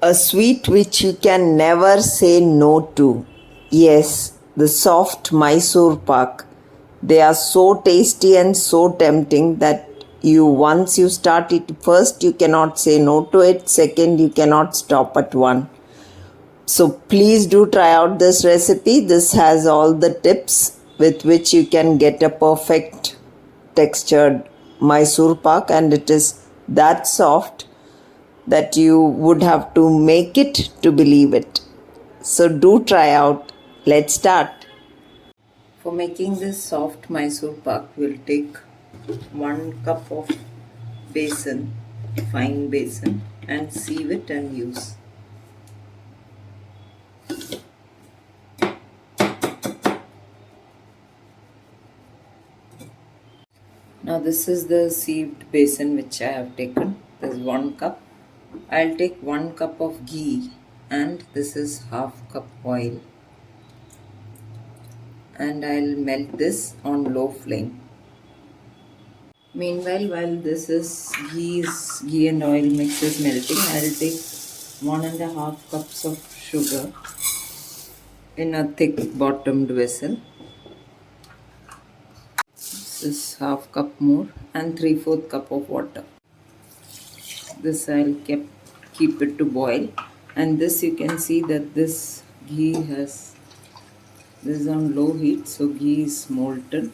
A sweet which you can never say no to. Yes, the soft Mysore Pak. They are so tasty and so tempting that once you start it, first you cannot say no to it, second you cannot stop at one. So please do try out this recipe. This has all the tips with which you can get a perfect textured Mysore Pak, and it is that soft that you would have to make it to believe it. So do try out. Let's start. For making this soft Mysore Pak, we'll take 1 cup of besan, fine besan, and sieve it and use. Now this is the sieved besan which I have taken. This is 1 cup. I'll take 1 cup of ghee, and this is half cup oil, and I'll melt this on low flame. Meanwhile, while this is ghee and oil mix is melting, I'll take 1.5 cups of sugar in a thick bottomed vessel. This is half cup more, and 3/4 cup of water. This I'll keep it to boil, and this you can see that this is on low heat, so ghee is molten.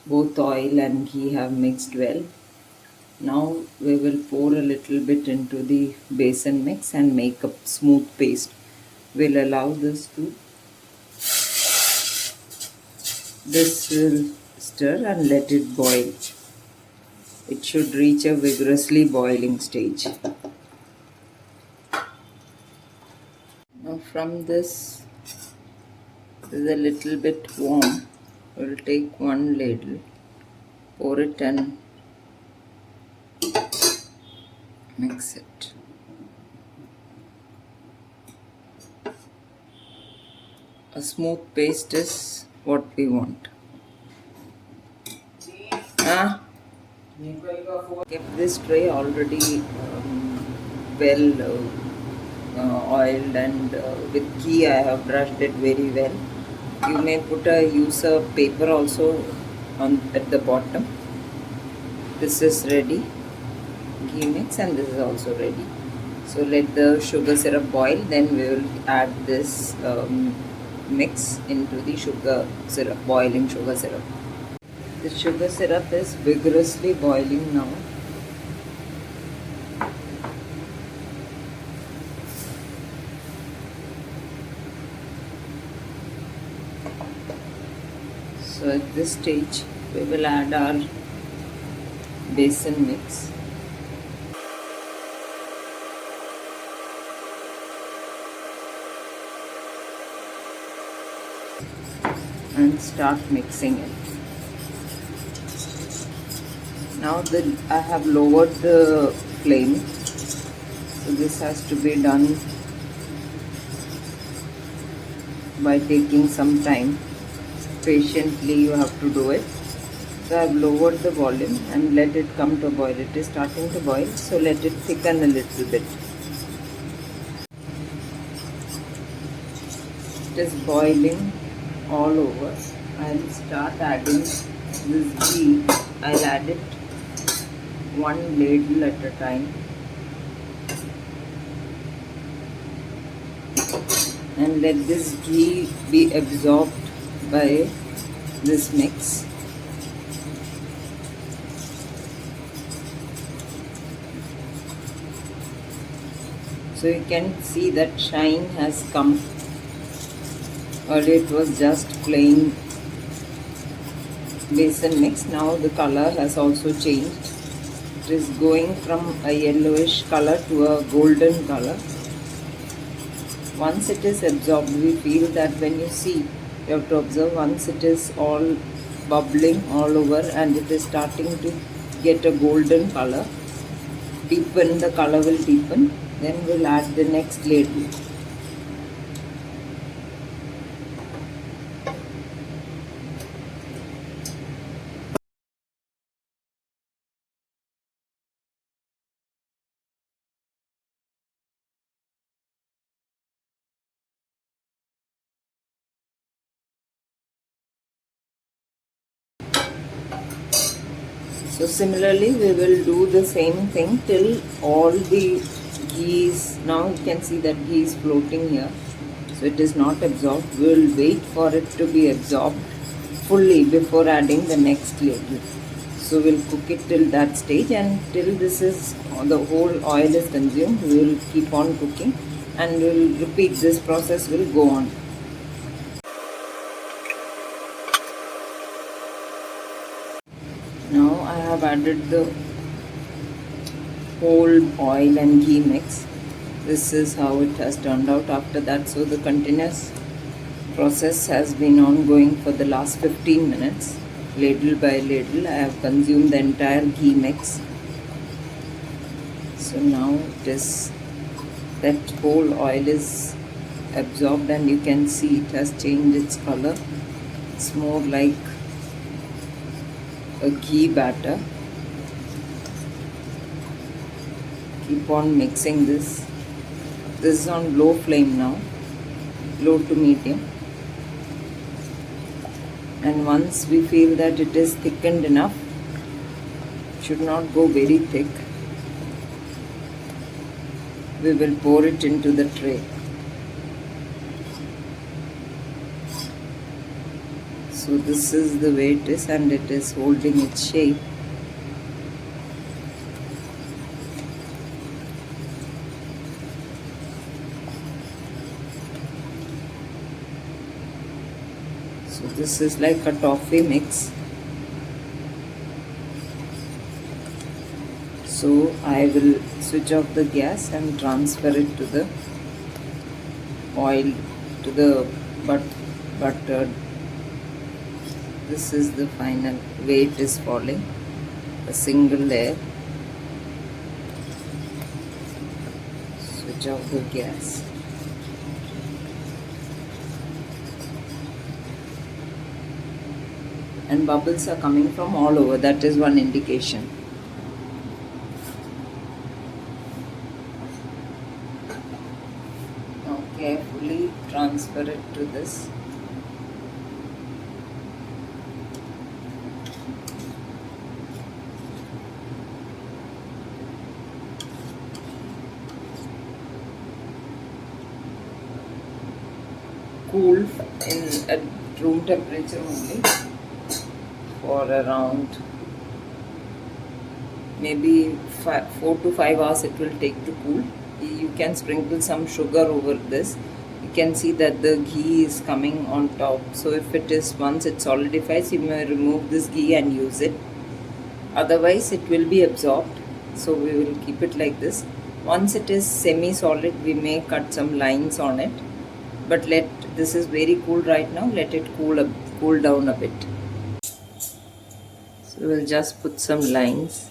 Both oil and ghee have mixed well. Now we will pour a little bit into the besan mix and make a smooth paste. We'll allow this will stir and let it boil. It should reach a vigorously boiling stage. Now from this is a little bit warm. We'll take 1 ladle, pour it and mix it. A smooth paste is what we want. Kept this tray already well oiled, and with ghee I have brushed it very well. You may use a paper also at the bottom. This is ready, ghee mix, and this is also ready. So let the sugar syrup boil, then we will add this mix into the boiling sugar syrup. The sugar syrup is vigorously boiling now. So at this stage we will add our besan mix. And start mixing it. Now I have lowered the flame, so this has to be done by taking some time. Patiently you have to do it. So I have lowered the volume and let it come to a boil. It is starting to boil, so let it thicken a little bit. It is boiling all over. I'll start adding this ghee. I'll add it 1 ladle at a time, and let this ghee be absorbed by this mix. So you can see that shine has come. Earlier it was just plain besan mix. Now the color has also changed. It is going from a yellowish color to a golden color. Once it is absorbed, we feel that when you see, you have to observe, once it is all bubbling all over and it is starting to get a golden color, the color will deepen, then we'll add the next ladle. So similarly we will do the same thing till all the ghee is, now you can see that ghee is floating here, so it is not absorbed. We will wait for it to be absorbed fully before adding the next ladle. So we'll cook it till that stage, and till this is, the whole oil is consumed, we will keep on cooking and we will repeat. This process will go on. Now I have added the whole oil and ghee mix. This is how it has turned out after that. So the continuous process has been ongoing for the last 15 minutes. Ladle by ladle I have consumed the entire ghee mix. So now it is, that whole oil is absorbed, and you can see it has changed its color. It's more like a ghee batter. Keep on mixing this. This is on low flame now, low to medium. And once we feel that it is thickened enough, it should not go very thick, we will pour it into the tray. So this is the way it is, and it is holding its shape. So this is like a toffee mix. So I will switch off the gas and transfer it to the oil, to the butter. This is the final way it is falling, a single layer. Switch off the gas. And bubbles are coming from all over, that is one indication. Now carefully transfer it to this. Cool in at room temperature only for around maybe 4 to 5 hours it will take to cool. You can sprinkle some sugar over this. You can see that the ghee is coming on top. So if it is, once it solidifies, you may remove this ghee and use it. Otherwise it will be absorbed. So we will keep it like this. Once it is semi-solid, we may cut some lines on it. But this is very cool right now. Let it cool down a bit. So we'll just put some lines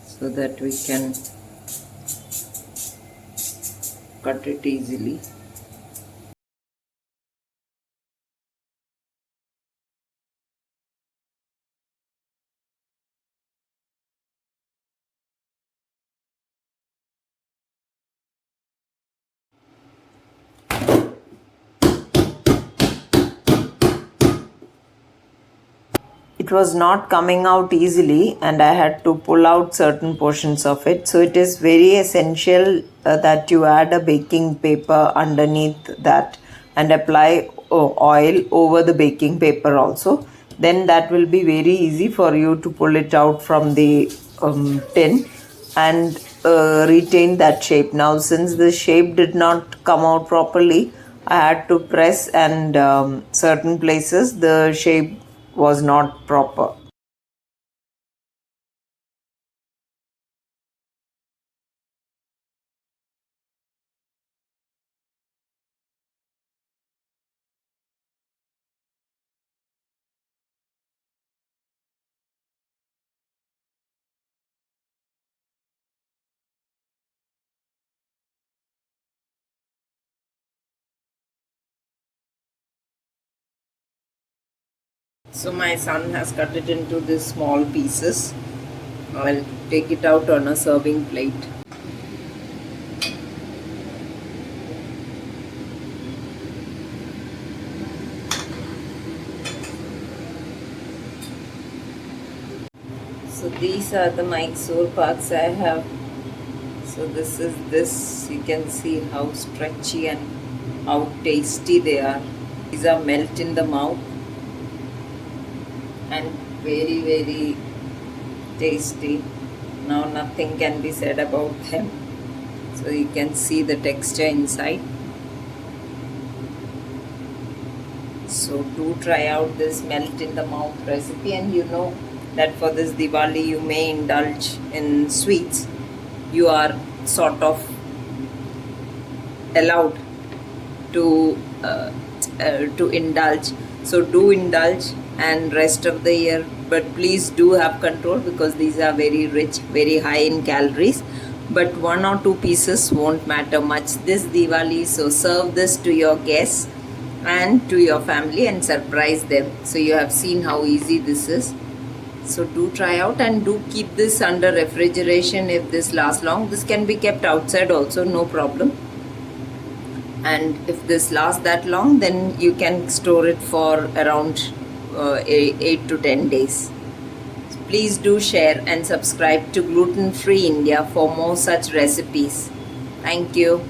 so that we can cut it easily. It was not coming out easily, and I had to pull out certain portions of it. So it is very essential that you add a baking paper underneath that and apply oil over the baking paper also. Then that will be very easy for you to pull it out from the tin and retain that shape. Now since the shape did not come out properly, I had to press, and certain places the shape was not proper. So my son has cut it into these small pieces. I'll take it out on a serving plate. So these are the Mysore Paks I have. So this is this. You can see how stretchy and how tasty they are. These are melt in the mouth and very very tasty. Now nothing can be said about them. So you can see the texture inside. So do try out this melt in the mouth recipe, and you know that for this Diwali you may indulge in sweets. You are sort of allowed to indulge. So do indulge, and rest of the year, but please do have control because these are very rich, very high in calories. But 1 or 2 pieces won't matter much this Diwali. So serve this to your guests and to your family and surprise them. So you have seen how easy this is. So do try out, and do keep this under refrigeration if this lasts long. This can be kept outside also, no problem. And if this lasts that long, then you can store it for around 8 to 10 days. So please do share and subscribe to Gluten Free India for more such recipes. Thank you.